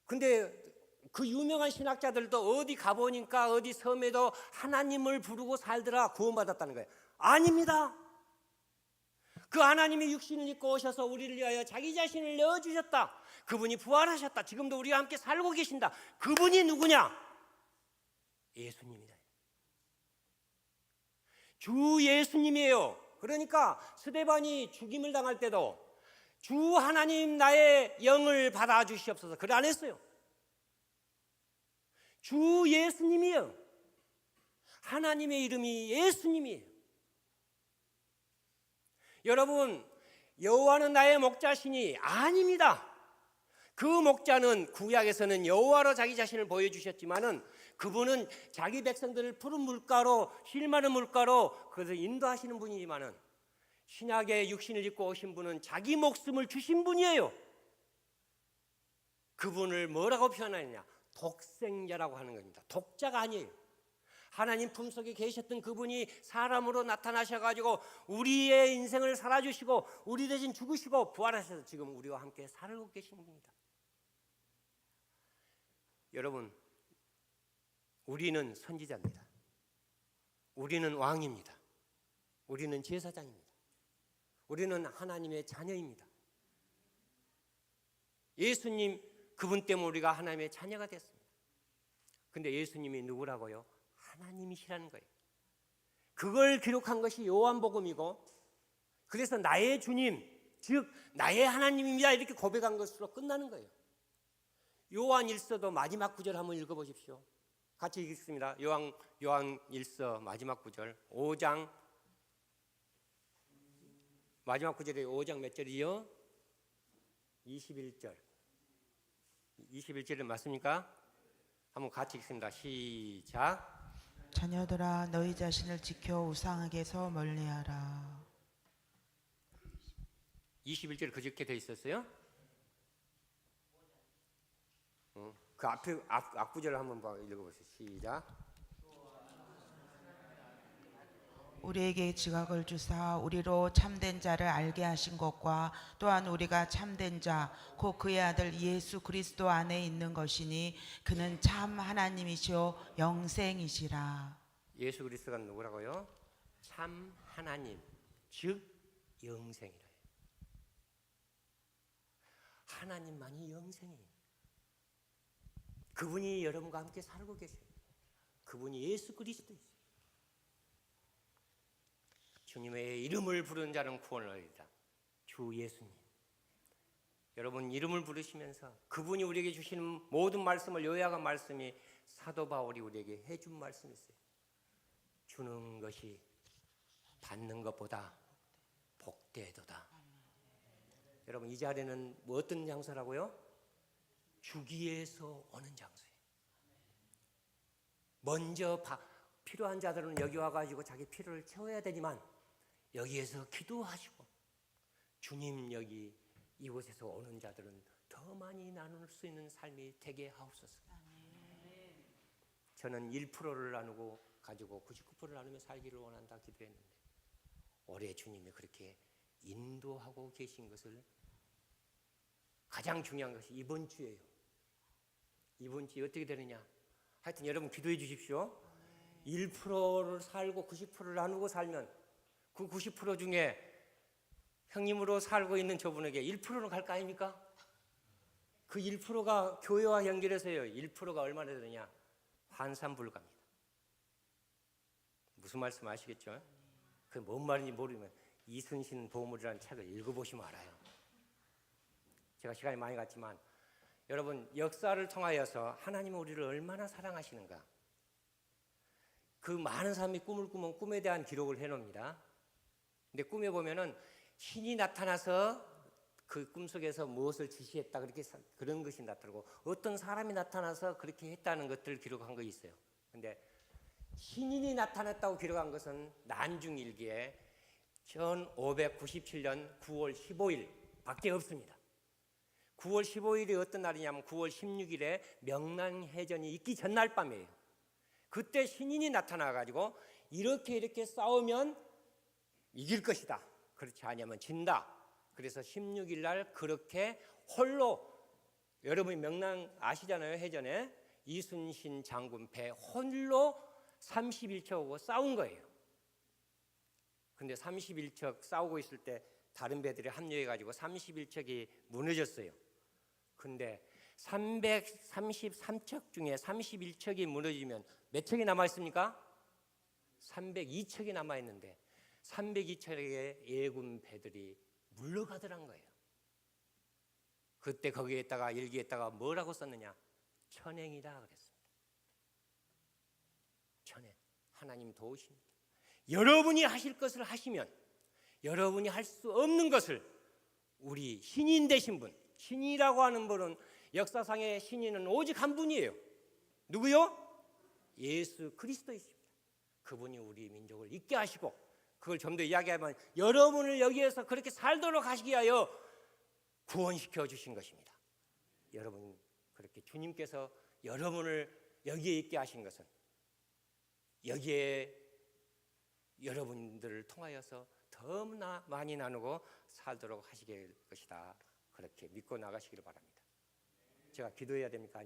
근데 그 유명한 신학자들도 어디 가보니까 어디 섬에도 하나님을 부르고 살더라 구원받았다는 거예요. 아닙니다. 그 하나님이 육신을 입고 오셔서 우리를 위하여 자기 자신을 내어주셨다. 그분이 부활하셨다. 지금도 우리와 함께 살고 계신다. 그분이 누구냐? 예수님이다. 주 예수님이에요. 그러니까 스데반이 죽임을 당할 때도 주 하나님 나의 영을 받아주시옵소서 그래 안 했어요. 주 예수님이에요. 하나님의 이름이 예수님이에요. 여러분, 여호와는 나의 목자시니 아닙니다. 그 목자는 구약에서는 여호와로 자기 자신을 보여주셨지만은 그분은 자기 백성들을 푸른 물가로, 실 많은 물가로 그것을 인도하시는 분이지만은 신약의 육신을 입고 오신 분은 자기 목숨을 주신 분이에요. 그분을 뭐라고 표현하느냐? 독생자라고 하는 겁니다. 독자가 아니에요. 하나님 품속에 계셨던 그분이 사람으로 나타나셔가지고 우리의 인생을 살아주시고 우리 대신 죽으시고 부활하셔서 지금 우리와 함께 살고 계신 분입니다. 여러분, 우리는 선지자입니다. 우리는 왕입니다. 우리는 제사장입니다. 우리는 하나님의 자녀입니다. 예수님 그분 때문에 우리가 하나님의 자녀가 됐습니다. 근데 예수님이 누구라고요? 하나님이시라는 거예요. 그걸 기록한 것이 요한복음이고, 그래서 나의 주님, 즉 나의 하나님입니다 이렇게 고백한 것으로 끝나는 거예요. 요한일서도 마지막 구절 한번 읽어보십시오. 같이 읽겠습니다. 요한일서 마지막 구절 5장 마지막 구절이 5장 몇 절이요? 21절. 21절은 맞습니까? 한번 같이 읽습니다. 시작. 자녀들아 너희 자신을 지켜 우상에게서 멀리하라. 21절 그저께 돼 있었어요? 그 앞 구절을 한번 읽어보세요. 시작. 우리에게 지각을 주사 우리로 참된 자를 알게 하신 것과 또한 우리가 참된 자 곧 그의 아들 예수 그리스도 안에 있는 것이니 그는 참 하나님이시오 영생이시라. 예수 그리스도가 누구라고요? 참 하나님, 즉 영생이래요. 하나님만이 영생이에요. 그분이 여러분과 함께 살고 계세요. 그분이 예수 그리스도이세요. 주님의 이름을 부르는 자는 구원을 얻으리라. 주 예수님. 여러분 이름을 부르시면서 그분이 우리에게 주시는 모든 말씀을 요약한 말씀이 사도 바울이 우리에게 해준 말씀이었어요. 주는 것이 받는 것보다 복되도다. 여러분 이 자리는 뭐 어떤 장소라고요? 주기에서 오는 장소예요. 먼저 필요한 자들은 여기 와가지고 자기 필요를 채워야 되지만 여기에서 기도하시고 주님 여기 이곳에서 오는 자들은 더 많이 나눌 수 있는 삶이 되게 하옵소서. 저는 1%를 나누고 가지고 99%를 나누며 살기를 원한다 기도했는데 올해 주님이 그렇게 인도하고 계신 것을 가장 중요한 것이 이번 주예요. 이번 주에 어떻게 되느냐? 하여튼 여러분 기도해 주십시오. 1%를 살고 90%를 나누고 살면 그 90% 중에 형님으로 살고 있는 저분에게 1%는 갈 거 아닙니까? 그 1%가 교회와 연결해서요. 1%가 얼마나 되느냐? 환산불가입니다. 무슨 말씀 아시겠죠? 그게 뭔 말인지 모르면 이순신 보물이라는 책을 읽어보시면 알아요. 제가 시간이 많이 갔지만 여러분 역사를 통하여서 하나님은 우리를 얼마나 사랑하시는가, 그 많은 사람이 꿈을 꾸면 꿈에 대한 기록을 해놓습니다. 근데 꿈에 보면은 신이 나타나서 그 꿈속에서 무엇을 지시했다 그렇게 그런 것이 나타나고 어떤 사람이 나타나서 그렇게 했다는 것들을 기록한 것이 있어요. 근데 신인이 나타났다고 기록한 것은 난중일기에 1597년 9월 15일 밖에 없습니다. 9월 15일이 어떤 날이냐면 9월 16일에 명랑해전이 있기 전날 밤이에요. 그때 신인이 나타나가지고 이렇게 싸우면 이길 것이다, 그렇지 않으면 진다. 그래서 16일 날 그렇게 홀로, 여러분이 명랑 아시잖아요. 해전에 이순신 장군 배 홀로 31척하고 싸운 거예요. 근데 31척 싸우고 있을 때 다른 배들이 합류해가지고 31척이 무너졌어요. 근데 333척 중에 31척이 무너지면 몇 척이 남아있습니까? 302척이 남아있는데 302척의 예군 배들이 물러가더란 거예요. 그때 거기에다가 일기에다가 뭐라고 썼느냐? 천행이다 그랬습니다. 천행, 하나님 도우십니다. 여러분이 하실 것을 하시면 여러분이 할 수 없는 것을 우리 신인 되신 분, 신이라고 하는 분은 역사상의 신인은 오직 한 분이에요. 누구요? 예수 그리스도이십니다. 그분이 우리 민족을 있게 하시고, 그걸 좀 더 이야기하면 여러분을 여기에서 그렇게 살도록 하시기 위하여 구원시켜 주신 것입니다. 여러분, 그렇게 주님께서 여러분을 여기에 있게 하신 것은 여기에 여러분들을 통하여서 너무나 많이 나누고 살도록 하시게 될 것이다. 그렇게 믿고 나가시기를 바랍니다. 제가 기도해야 됩니까?